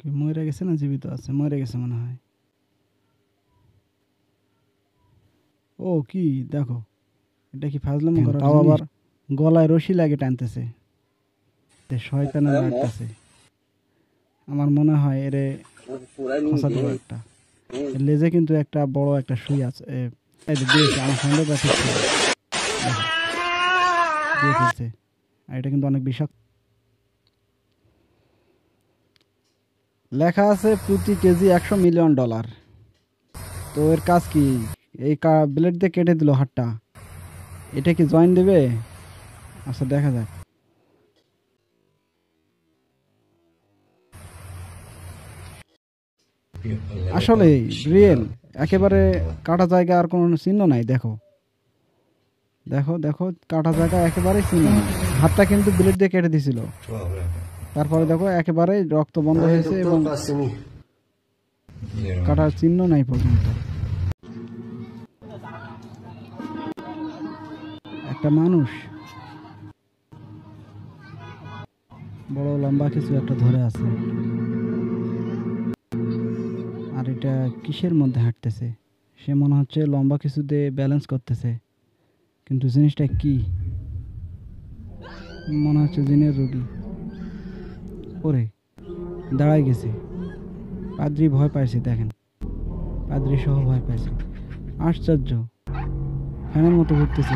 কি মরে গেছে না জীবিত আছে? মরে গেছে মনে হয়। ও কি দেখো, এটা কি ফাজলামো করার তাও আবার গলায় রশি লাগে টানতেছে, শয়তানে লাগতেছে। আমার মনে হয় এরে খোঁচা দেবো একটা। লেজে কিন্তু একটা বড় একটা সুই আছে, এই যে দিয়েছে। আমার সন্দেহটা ঠিক ছিল, দিয়ে ফেলছে। আর এটা কিন্তু অনেক বিষাক্ত। লেখা আছে প্রতি কেজি $100 মিলিয়ন। তো এর কাজ কি? এই ব্লেড দিয়ে কেটে দিল হাতটা, এটা কি জয়েন দেবে? আচ্ছা দেখা যাক। আসলে রিয়েল, একেবারে কাটা জায়গা আর কোনো চিহ্ন নাই। দেখো দেখো দেখো, কাটা জায়গা একেবারেই চিহ্ন নাই। হাতটা কিন্তু ব্লেড দিয়ে কেটে দিছিল, তারপরে দেখো একেবারে রক্ত বন্ধ হয়েছে এবং কাটার চিহ্ন নাই পর্যন্ত। একটা মানুষ বড় লম্বা কিছু একটা ধরে আছে, আর এটা কিসের মধ্যে হাঁটতেছে? সে মনে হচ্ছে লম্বা কিছু দিয়ে ব্যালেন্স করতেছে, কিন্তু জিনিসটা কি? মনে হচ্ছে জিনের রোগী। ওরে দাঁড়াই গেছে। পাদ্রী ভয় পাইছে, দেখেন পাদ্রী সহ ভয় পাইছে। আশ্চর্য, ফ্যানের মতো ঘুরতেছে।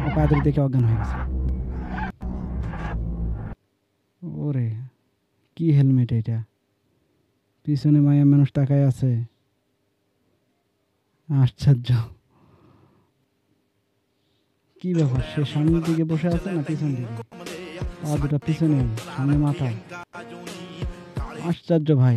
ও পাদ্রী দেখে অজ্ঞান হয়ে গেছে। ওরে কি হেলমেট এটা! পিছনে মায়া মানুষ তাকায় আছে। আশ্চর্য, কি ব্যাপার? সে সামনের দিকে বসে আছে না পিছন দিকে? পা দুটা পিছনে, সামনে মাথা। আশ্চর্য ভাই।